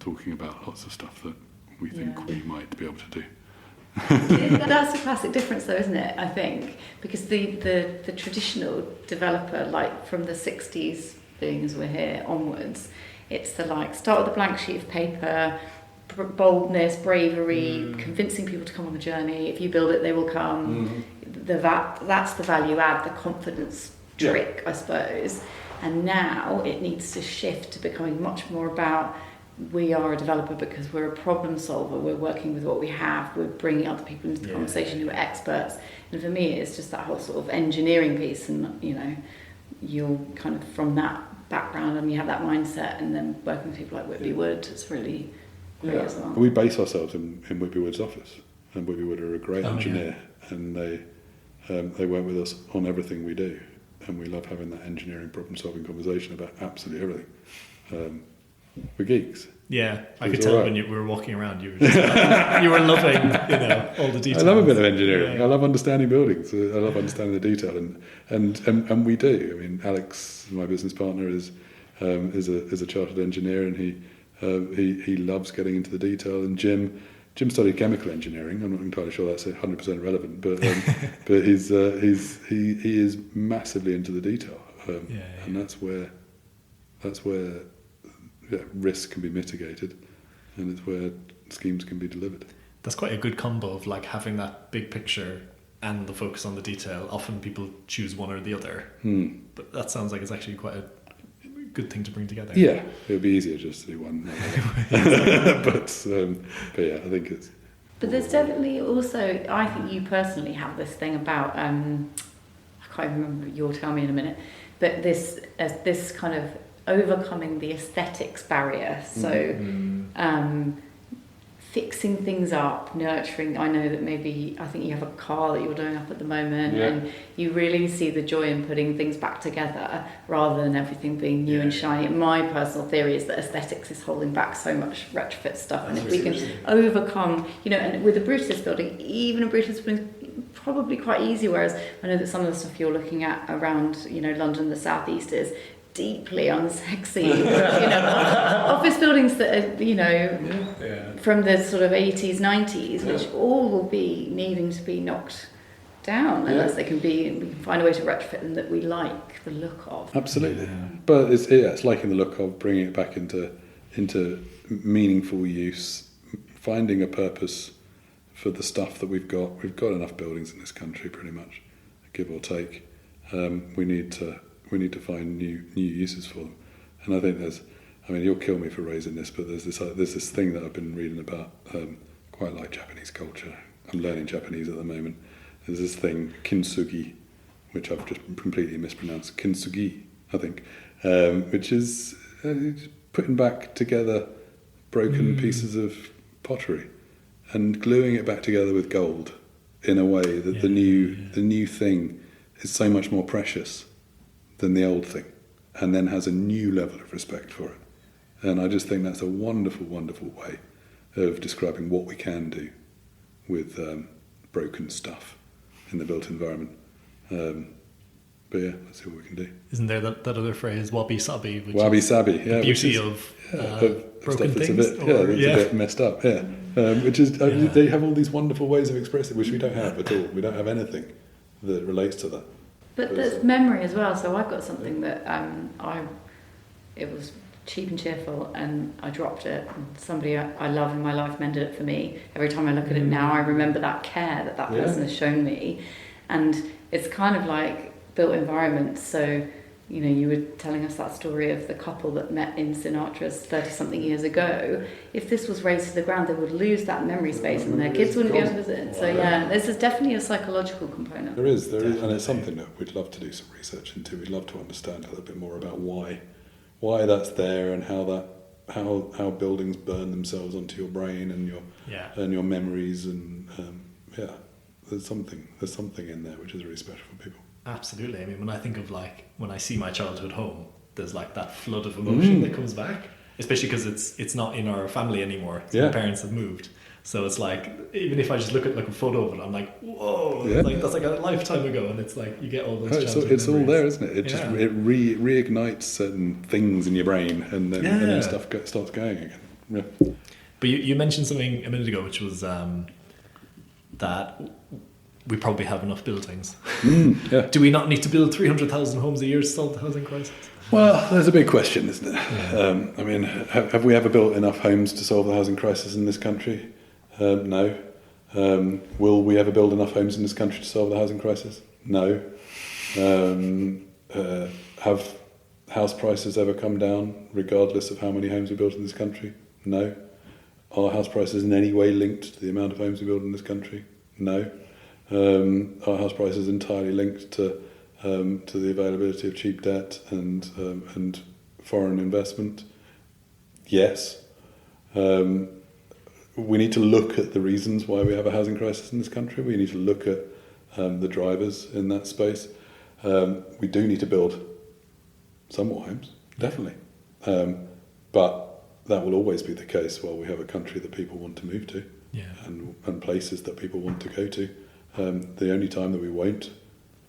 talking about lots of stuff that we think we might be able to do. That's a classic difference though, isn't it? I think because the traditional developer, like from the 60s being as we're here onwards, it's the like start with a blank sheet of paper, boldness, bravery, convincing people to come on the journey. If you build it, they will come. That's the value add, the confidence trick, I suppose. And now it needs to shift to becoming much more about, we are a developer because we're a problem solver, we're working with what we have, we're bringing other people into the conversation who are experts. And for me, it's just that whole sort of engineering piece, and you know, you're kind of from that background and you have that mindset, and then working with people like Whitby Wood, it's really great as well. We base ourselves in Whitby Wood's office, and Whitby Wood are a great engineer, and they work with us on everything we do, and we love having that engineering problem-solving conversation about absolutely everything. We're geeks. Yeah, I could tell when we were walking around, you were just like, you were loving, all the details. I love a bit of engineering. I love understanding buildings. I love understanding the detail, and we do. I mean, Alex, my business partner, is a chartered engineer, and he loves getting into the detail. And Jim studied chemical engineering. I'm not entirely sure that's 100% relevant, but he is massively into the detail, and that's where risk can be mitigated, and it's where schemes can be delivered. That's quite a good combo of like having that big picture and the focus on the detail. Often people choose one or the other, but that sounds like it's actually quite a good thing to bring together. Yeah, it would be easier just to do one. But yeah, I think But there's definitely also, I think you personally have this thing about, I can't remember, you'll tell me in a minute, but this kind of overcoming the aesthetics barrier. So fixing things up, nurturing. I know that maybe, I think you have a car that you're doing up at the moment, and you really see the joy in putting things back together rather than everything being new and shiny. My personal theory is that aesthetics is holding back so much retrofit stuff, and if we can overcome, and with a Brutus building, even a Brutus building is probably quite easy, whereas I know that some of the stuff you're looking at around, London, the southeast is deeply unsexy, office buildings that are, from the sort of 80s, 90s, which all will be needing to be knocked down unless we can find a way to retrofit them that we like the look of. Absolutely. But it's liking the look of, bringing it back into meaningful use, finding a purpose for the stuff that we've got. We've got enough buildings in this country, pretty much, give or take. We need to find new uses for them, and I think you'll kill me for raising this, but there's this thing that I've been reading about, quite like Japanese culture. I'm learning Japanese at the moment. There's this thing, kintsugi, which I've just completely mispronounced, kintsugi, I think, which is putting back together broken pieces of pottery and gluing it back together with gold in a way that the new thing is so much more precious than the old thing, and then has a new level of respect for it. And I just think that's a wonderful, wonderful way of describing what we can do with broken stuff in the built environment. But let's see what we can do. Isn't there that other phrase, wabi-sabi? Wabi-sabi, the beauty of broken stuff things? A bit messed up, which is, they have all these wonderful ways of expressing, which we don't have at all. We don't have anything that relates to that. But there's memory as well. So I've got something that it was cheap and cheerful, and I dropped it. And somebody I love in my life mended it for me. Every time I look at it now, I remember that care that person has shown me. And it's kind of like built environments. So, you were telling us that story of the couple that met in Sinatra's 30-something years ago. If this was razed to the ground, they would lose that memory space and their kids wouldn't be able to visit. So this is definitely a psychological component. There is, and it's something that we'd love to do some research into. We'd love to understand a little bit more about why that's there, and how buildings burn themselves onto your brain and your memories, and there's something in there which is really special for people. Absolutely. I mean, when I think of when I see my childhood home, there's that flood of emotion that comes back, especially because it's not in our family anymore. My parents have moved. So it's even if I just look at a photo of it, I'm like, whoa, that's like a lifetime ago. And it's you get all those childhood it's all memories. there, isn't it? It reignites certain things in your brain, and then stuff starts going again. Yeah. But you mentioned something a minute ago, which was that we probably have enough buildings. Do we not need to build 300,000 homes a year to solve the housing crisis? Well, there's a big question, isn't it? Have we ever built enough homes to solve the housing crisis in this country? No. Will we ever build enough homes in this country to solve the housing crisis? No. Have house prices ever come down regardless of how many homes we build in this country? No. Are house prices in any way linked to the amount of homes we build in this country? No. Are house prices entirely linked to the availability of cheap debt and foreign investment? Yes. We need to look at the reasons why we have a housing crisis in this country. We need to look at the drivers in that space. We do need to build some more homes, definitely. But that will always be the case while we have a country that people want to move to, and places that people want to go to. The only time that we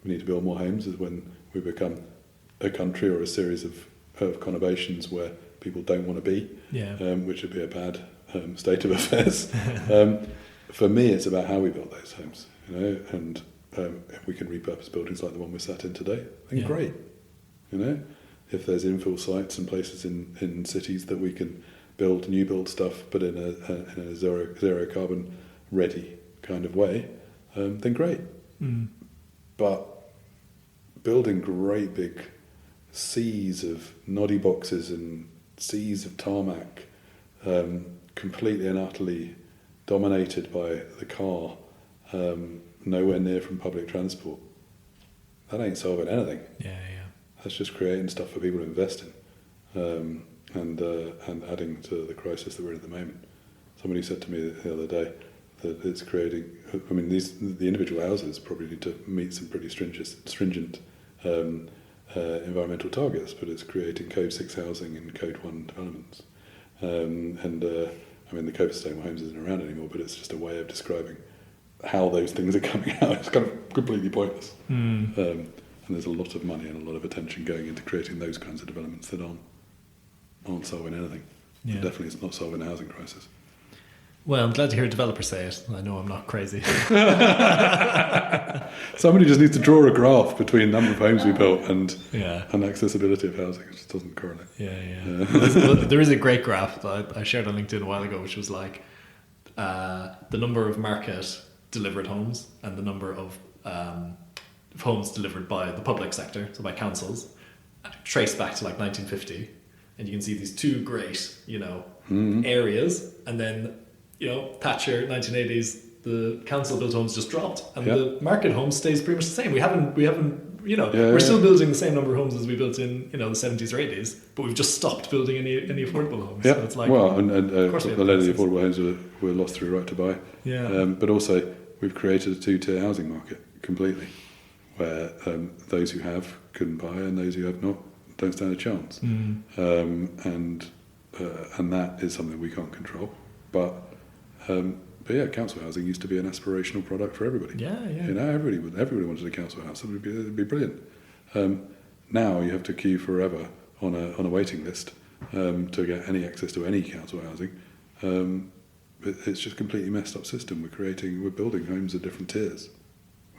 need to build more homes is when we become a country or a series of conurbations where people don't want to be, which would be a bad state of affairs. For me, it's about how we build those homes, and if we can repurpose buildings like the one we're sat in today, then great. If there's infill sites and places in cities that we can build new build stuff, but in a zero carbon ready kind of way, then great. But building great big seas of noddy boxes and seas of tarmac, completely and utterly dominated by the car, nowhere near from public transport, that ain't solving anything. Yeah. That's just creating stuff for people to invest in, and adding to the crisis that we're in at the moment. Somebody said to me the other day that it's creating. I mean, the individual houses probably need to meet some pretty stringent environmental targets, but it's creating Code 6 housing and Code 1 developments. I mean, the Code for Sustainable Homes isn't around anymore, but it's just a way of describing how those things are coming out. It's kind of completely pointless. And there's a lot of money and a lot of attention going into creating those kinds of developments that aren't solving anything. Yeah. Definitely it's not solving the housing crisis. Well, I'm glad to hear a developer say it. I know I'm not crazy. Somebody just needs to draw a graph between number of homes we built and Yeah. accessibility of housing. It just doesn't correlate. Yeah. There is a great graph that I shared on LinkedIn a while ago, which was like the number of market delivered homes and the number of homes delivered by the public sector, so by councils, traced back to like 1950, and you can see these two great, areas, and then Thatcher 1980s, the council built homes just dropped, and the market homes stays pretty much the same. We haven't we're still building the same number of homes as we built in the 70s or 80s, but we've just stopped building any affordable homes. Yeah, so it's like, and of course a lot of the affordable homes were lost through right to buy. Yeah. But also we've created a two-tier housing market completely, where those who have can buy and those who have not don't stand a chance. And that is something we can't control. But yeah, council housing used to be an aspirational product for everybody. Yeah. Everybody wanted a council house. It'd be brilliant. Now you have to queue forever on a waiting list to get any access to any council housing. It's just a completely messed up system. We're building homes at different tiers.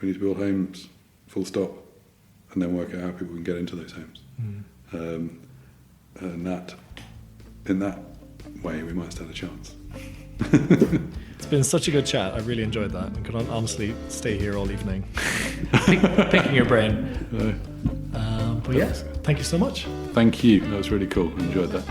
We need to build homes, full stop, and then work out how people can get into those homes. And that, in that way, we might stand a chance. It's been such a good chat. I really enjoyed that, and could honestly stay here all evening picking your brain. But yeah, thank you so much. Thank you. That was really cool. I enjoyed that.